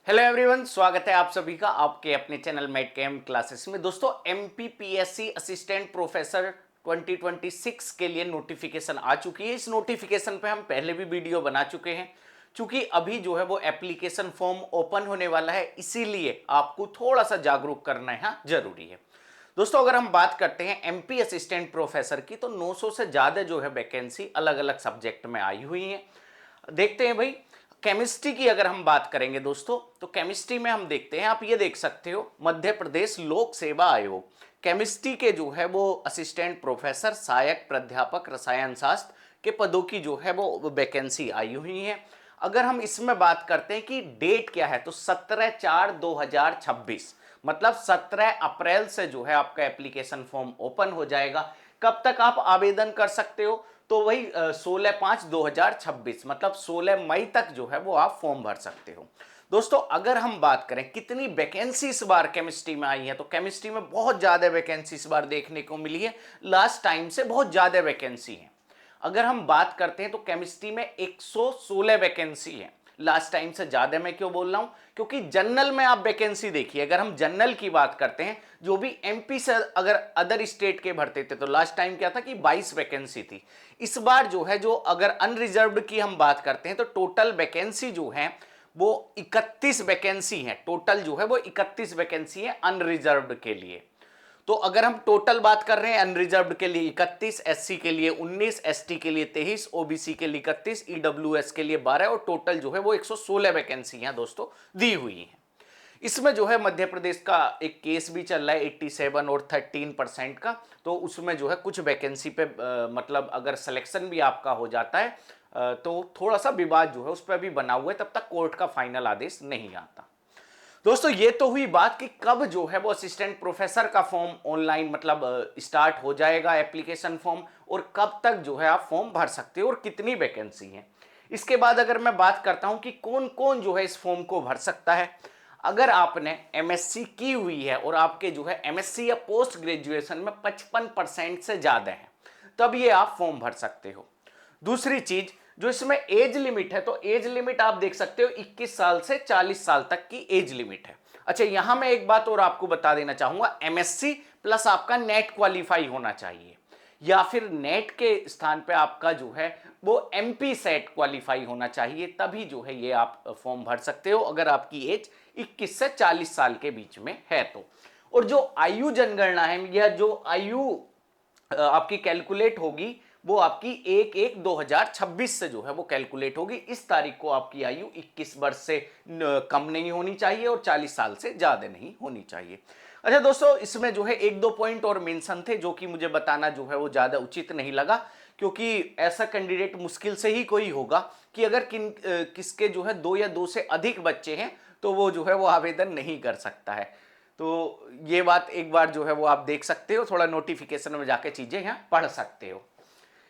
Hello everyone, स्वागत है आप सभी का आपके अपने चैनल मेट कैम क्लासेस में। दोस्तों, एमपीपीएससी असिस्टेंट प्रोफेसर 2026 के लिए नोटिफिकेशन आ चुकी है। इस नोटिफिकेशन पे हम पहले भी वीडियो बना चुके हैं। चूंकि अभी जो है वो एप्लीकेशन फॉर्म ओपन होने वाला है, इसीलिए आपको थोड़ा सा जागरूक करना यहाँ जरूरी है। दोस्तों, अगर हम बात करते हैं एमपी असिस्टेंट प्रोफेसर की, तो 900 से ज़्यादा जो है वैकेंसी अलग अलग सब्जेक्ट में आई हुई हैं। देखते हैं भाई, केमिस्ट्री की अगर हम बात करेंगे दोस्तों, तो केमिस्ट्री में हम देखते हैं, आप ये देख सकते हो, मध्य प्रदेश लोक सेवा आयोग केमिस्ट्री के जो है वो असिस्टेंट प्रोफेसर, सहायक प्राध्यापक रसायन शास्त्र के पदों की जो है वो वैकेंसी आई हुई है। अगर हम इसमें बात करते हैं कि डेट क्या है, तो 17/4/2026, मतलब 17 अप्रैल से जो है आपका एप्लीकेशन फॉर्म ओपन हो जाएगा। कब तक आप आवेदन कर सकते हो, तो वही 16/5/2026, मतलब 16 मई तक जो है वो आप फॉर्म भर सकते हो। दोस्तों, अगर हम बात करें कितनी वैकेंसी इस बार केमिस्ट्री में आई है, तो केमिस्ट्री में बहुत ज्यादा वैकेंसी इस बार देखने को मिली है। लास्ट टाइम से बहुत ज्यादा वैकेंसी है। अगर हम बात करते हैं तो केमिस्ट्री में 116 वैकेंसी है। लास्ट टाइम से ज्यादा मैं क्यों बोल रहा हूं, क्योंकि जनरल में आप वैकेंसी देखिए। अगर हम जनरल की बात करते हैं, जो भी एमपी से अगर अदर स्टेट के भरते थे, तो लास्ट टाइम क्या था कि 22 वैकेंसी थी। इस बार जो है, जो अगर अनरिजर्व्ड की हम बात करते हैं, तो टोटल वैकेंसी जो है वो 31 वैकेंसी है। टोटल जो है वो 31 वैकेंसी है अनरिजर्व्ड के लिए। तो अगर हम टोटल बात कर रहे हैं, अनरिजर्व्ड के लिए 31, एससी के लिए 19, एसटी के लिए 23, ओबीसी के लिए 31, ईडब्ल्यूएस के लिए 12, और टोटल जो है वो 116 वैकेंसी दोस्तों दी हुई हैं। इसमें जो है मध्य प्रदेश का एक केस भी चल रहा है 87 और 13% का। तो उसमें जो है कुछ वैकेंसी पे मतलब अगर सिलेक्शन भी आपका हो जाता है, तो थोड़ा सा विवाद जो है उस पर भी बना हुआ है, तब तक कोर्ट का फाइनल आदेश नहीं आता। दोस्तों, ये तो हुई बात कि कब जो है वो असिस्टेंट प्रोफेसर का फॉर्म ऑनलाइन मतलब स्टार्ट हो जाएगा एप्लीकेशन फॉर्म, और कब तक जो है आप फॉर्म भर सकते हो और कितनी वैकेंसी है। इसके बाद अगर मैं बात करता हूं कि कौन कौन जो है इस फॉर्म को भर सकता है। अगर आपने एमएससी की हुई है और आपके जो है एमएससी या पोस्ट ग्रेजुएशन में 55% से ज्यादा है, तब ये आप फॉर्म भर सकते हो। दूसरी चीज, जो इसमें एज लिमिट है, तो एज लिमिट आप देख सकते हो 21 साल से 40 साल तक की एज लिमिट है। अच्छा, यहां मैं एक बात और आपको बता देना चाहूंगा, एमएससी प्लस आपका नेट क्वालिफाई होना चाहिए, या फिर नेट के स्थान पे आपका जो है वो एमपी सेट क्वालिफाई होना चाहिए, तभी जो है ये आप फॉर्म भर सकते हो, अगर आपकी एज 21 से 40 साल के बीच में है तो। और जो आयु जनगणना है, या जो आयु आपकी कैलकुलेट होगी, वो आपकी 1/1/2026 से जो है वो कैलकुलेट होगी। इस तारीख को आपकी आयु 21 वर्ष से कम नहीं होनी चाहिए और 40 साल से ज्यादा नहीं होनी चाहिए। अच्छा दोस्तों, इसमें जो है एक दो पॉइंट और मेंशन थे, जो कि मुझे बताना जो है वो ज्यादा उचित नहीं लगा, क्योंकि ऐसा कैंडिडेट मुश्किल से ही कोई होगा कि अगर किसके जो है 2 या 2 से अधिक बच्चे हैं, तो वो जो है वो आवेदन नहीं कर सकता है। तो ये बात एक बार जो है वो आप देख सकते हो, थोड़ा नोटिफिकेशन में जाके चीजें यहाँ पढ़ सकते हो।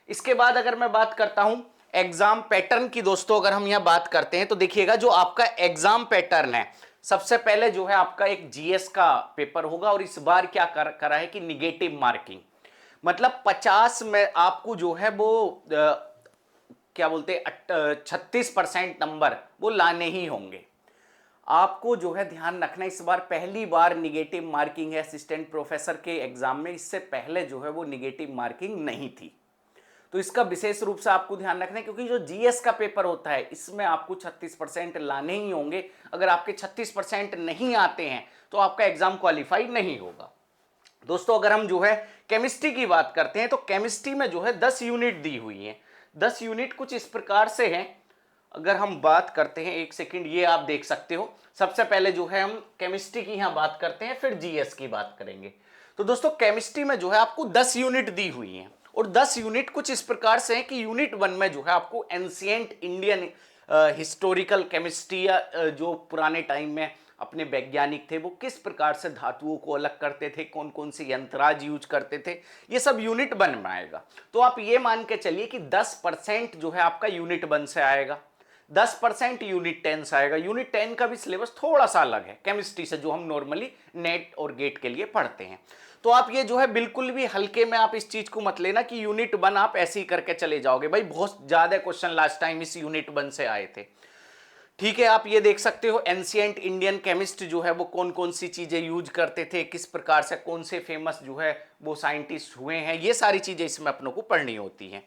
इसके बाद अगर मैं बात करता हूं एग्जाम पैटर्न की, दोस्तों अगर हम यहां बात करते हैं, तो देखिएगा जो आपका एग्जाम पैटर्न है, सबसे पहले जो है आपका एक जीएस का पेपर होगा, और इस बार क्या करा है कि निगेटिव मार्किंग, मतलब 50 में आपको जो है वो क्या बोलते 36% नंबर वो लाने ही होंगे। आपको जो है ध्यान रखना, इस बार पहली बार निगेटिव मार्किंग है असिस्टेंट प्रोफेसर के एग्जाम में। इससे पहले जो है वो निगेटिव मार्किंग नहीं थी, तो इसका विशेष रूप से आपको ध्यान रखना है, क्योंकि जो जीएस का पेपर होता है इसमें आपको 36% लाने ही होंगे। अगर आपके 36% नहीं आते हैं तो आपका एग्जाम क्वालिफाई नहीं होगा। दोस्तों, अगर हम जो है केमिस्ट्री की बात करते हैं, तो केमिस्ट्री में जो है 10 यूनिट दी हुई है। 10 यूनिट कुछ इस प्रकार से हैं। अगर हम बात करते हैं, एक सेकंड, ये आप देख सकते हो, सबसे पहले जो है हम केमिस्ट्री की यहां बात करते हैं, फिर जीएस की बात करेंगे। तो दोस्तों, केमिस्ट्री में जो है आपको 10 यूनिट दी हुई हैं, और 10 यूनिट कुछ इस प्रकार से हैं कि यूनिट 1 में जो है आपको एंशिएंट इंडियन हिस्टोरिकल केमिस्ट्री, या जो पुराने टाइम में अपने वैज्ञानिक थे वो किस प्रकार से धातुओं को अलग करते थे, कौन कौन से यंत्राज यूज करते थे, ये सब यूनिट 1 में आएगा। तो आप ये मान के चलिए कि 10% जो है आपका यूनिट 1 से आएगा, 10% यूनिट 10 से आएगा। यूनिट 10 का भी सिलेबस थोड़ा सा अलग है केमिस्ट्री से, जो हम नॉर्मली नेट और गेट के लिए पढ़ते हैं। तो आप ये जो है बिल्कुल भी हल्के में आप इस चीज को मत लेना कि यूनिट 1 आप ऐसे ही करके चले जाओगे। भाई बहुत ज्यादा क्वेश्चन लास्ट टाइम इस यूनिट 1 से आए थे। ठीक है, आप ये देख सकते हो एंशिएंट इंडियन केमिस्ट जो है वो कौन कौन सी चीजें यूज करते थे, किस प्रकार से कौन से फेमस जो है वो साइंटिस्ट हुए हैं, ये सारी चीजें इसमें अपनों को पढ़नी होती हैं।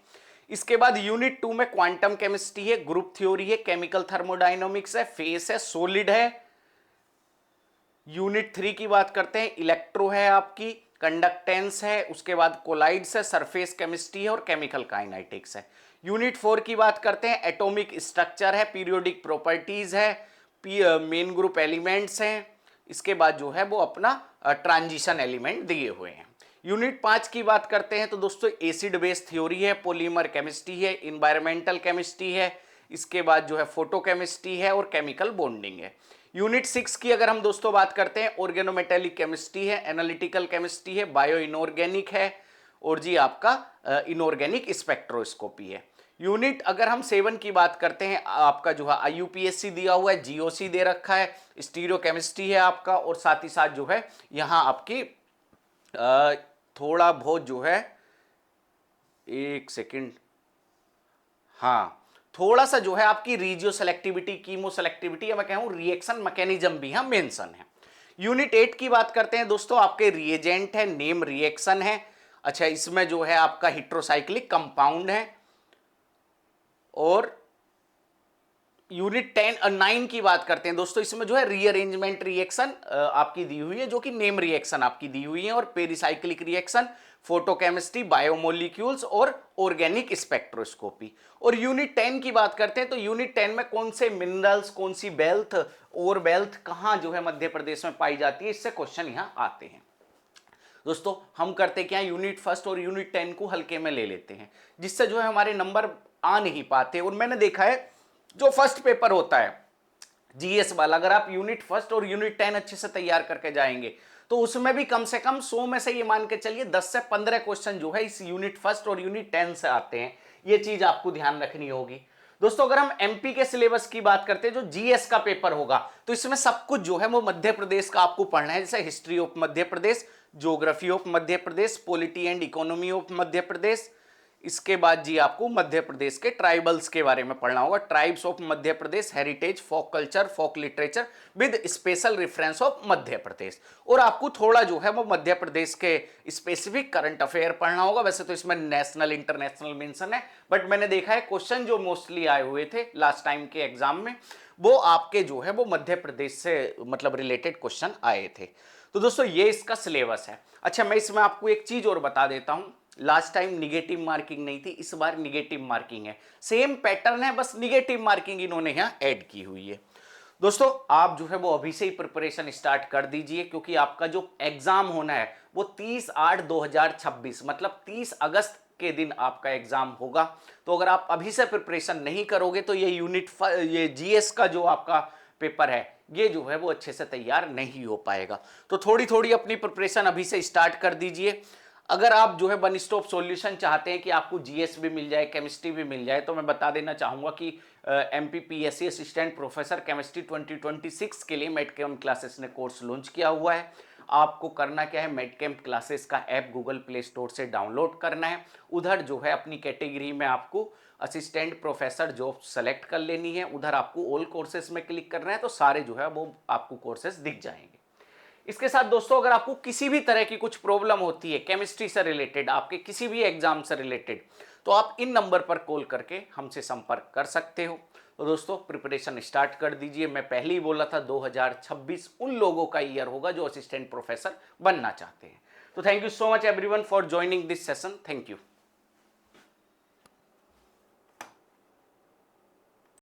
इसके बाद यूनिट 2 में क्वांटम केमिस्ट्री है, ग्रुप थ्योरी है, केमिकल थर्मोडायनामिक्स है, फेस है, सॉलिड है। यूनिट 3 की बात करते हैं, इलेक्ट्रो है आपकी, कंडक्टेंस है, उसके बाद कोलाइड्स है, सरफेस केमिस्ट्री है और केमिकल काइनेटिक्स है। यूनिट 4 की बात करते हैं, एटॉमिक स्ट्रक्चर है, पीरियोडिक प्रॉपर्टीज है, मेन ग्रुप एलिमेंट्स हैं। इसके बाद जो है वो अपना ट्रांजिशन एलिमेंट दिए हुए हैं। यूनिट 5 की बात करते हैं तो दोस्तों एसिड बेस थ्योरी है, पॉलीमर केमिस्ट्री है, इन्वायरमेंटल केमिस्ट्री है, इसके बाद जो है फोटोकेमिस्ट्री है और केमिकल बॉन्डिंग है। यूनिट 6 की अगर हम दोस्तों बात करते हैं, ऑर्गेनोमेटेलिक केमिस्ट्री है, एनालिटिकल केमिस्ट्री है, बायो इनऑर्गेनिक है और जी आपका इनऑर्गेनिक स्पेक्ट्रोस्कोपी है। यूनिट अगर हम 7 की बात करते हैं, आपका जो है IUPAC दिया हुआ है, GOC दे रखा है, स्टीरियो केमिस्ट्री है आपका और साथ ही साथ जो है यहाँ आपकी थोड़ा बहुत जो है, एक सेकंड, हाँ थोड़ा सा जो है आपकी रीजियो सेलेक्टिविटी, कीमो सेलेक्टिविटी या मैं कहूँ रिएक्शन मैकेनिज्म भी यहाँ मेंशन है। यूनिट 8 की बात करते हैं दोस्तों, आपके रिएजेंट है, नेम रिएक्शन है। अच्छा, इसमें जो है आपका हेट्रोसाइक्लिक कंपाउंड है। और यूनिट 10 और 9 की बात करते हैं दोस्तों, इसमें जो है रीअरेंजमेंट रिएक्शन आपकी दी हुई है, जो कि नेम रिएक्शन आपकी दी हुई है, और पेरिसाइक्लिक रिएक्शन, फोटोकेमिस्ट्री, बायोमोलिक्यूल्स और ऑर्गेनिक स्पेक्ट्रोस्कोपी। और यूनिट 10 की बात करते हैं तो यूनिट 10 में कौन से मिनरल्स, कौन सी बेल्थ और बेल्थ कहाँ जो है मध्य प्रदेश में पाई जाती है, इससे क्वेश्चन यहाँ आते हैं। दोस्तों हम करते क्या, यूनिट फर्स्ट और यूनिट 10 को हल्के में ले लेते हैं, जिससे जो है हमारे नंबर आ नहीं पाते। और मैंने देखा है जो फर्स्ट पेपर होता है GS वाला, अगर आप यूनिट फर्स्ट और यूनिट 10 अच्छे से तैयार करके जाएंगे तो उसमें भी कम से कम 100 में से ये मान के चलिए 10 से 15 क्वेश्चन जो है इस यूनिट फर्स्ट और यूनिट 10 से आते हैं। ये चीज आपको ध्यान रखनी होगी। दोस्तों अगर हम MP के सिलेबस की बात करते हैं, जो GS का पेपर होगा, तो इसमें सब कुछ जो है वो मध्य प्रदेश का आपको पढ़ना है, जैसे history of Madhya Pradesh, geography of Madhya Pradesh, polity and economy of Madhya Pradesh. इसके बाद जी आपको मध्य प्रदेश के ट्राइबल्स के बारे में पढ़ना होगा, tribes of Madhya Pradesh, heritage, folk culture, folk literature with special reference of Madhya Pradesh. और आपको थोड़ा जो है वो मध्य प्रदेश के स्पेसिफिक करंट अफेयर पढ़ना होगा। वैसे तो इसमें नेशनल इंटरनेशनल मेंशन है, बट मैंने देखा है क्वेश्चन जो मोस्टली आए हुए थे लास्ट टाइम के एग्जाम में, वो आपके जो है वो मध्य प्रदेश से मतलब रिलेटेड क्वेश्चन आए थे। तो दोस्तों ये इसका सिलेबस है। अच्छा, मैं इसमें आपको एक चीज और बता देता हूं, लास्ट टाइम निगेटिव मार्किंग नहीं थी, इस बार निगेटिव मार्किंग है। सेम पैटर्न है, बस निगेटिव मार्किंग इन्होंने यहाँ ऐड की हुई है। दोस्तों आप जो है वो अभी से ही प्रिपरेशन स्टार्ट कर दीजिए, क्योंकि आपका जो एग्जाम होना है वो 30/8/2026 मतलब 30 अगस्त के दिन आपका एग्जाम होगा। तो अगर आप अभी से प्रिपरेशन नहीं करोगे तो ये GS का जो आपका पेपर है ये जो है वो अच्छे से तैयार नहीं हो पाएगा। तो थोड़ी थोड़ी अपनी प्रिपरेशन अभी से स्टार्ट कर दीजिए। अगर आप जो है वन स्टॉप सॉल्यूशन चाहते हैं कि आपको GS भी मिल जाए, केमिस्ट्री भी मिल जाए, तो मैं बता देना चाहूँगा कि MPPSC असिस्टेंट प्रोफेसर केमिस्ट्री 2026 के लिए मेडकेम क्लासेस ने कोर्स लॉन्च किया हुआ है। आपको करना क्या है, मेडकेम क्लासेस का ऐप गूगल प्ले स्टोर से डाउनलोड करना है। उधर जो है अपनी कैटेगरी में आपको असिस्टेंट प्रोफेसर जॉब सेलेक्ट कर लेनी है, उधर आपको ऑल कोर्सेज में क्लिक करना है, तो सारे जो है वो आपको कोर्सेज दिख जाएंगे। इसके साथ दोस्तों अगर आपको किसी भी तरह की कुछ प्रॉब्लम होती है केमिस्ट्री से रिलेटेड, आपके किसी भी एग्जाम से रिलेटेड, तो आप इन नंबर पर कॉल करके हमसे संपर्क कर सकते हो। तो दोस्तों प्रिपरेशन स्टार्ट कर दीजिए। मैं पहले ही बोला था 2026 उन लोगों का ईयर होगा जो असिस्टेंट प्रोफेसर बनना चाहते हैं। तो thank you so much everyone for joining this session. Thank you.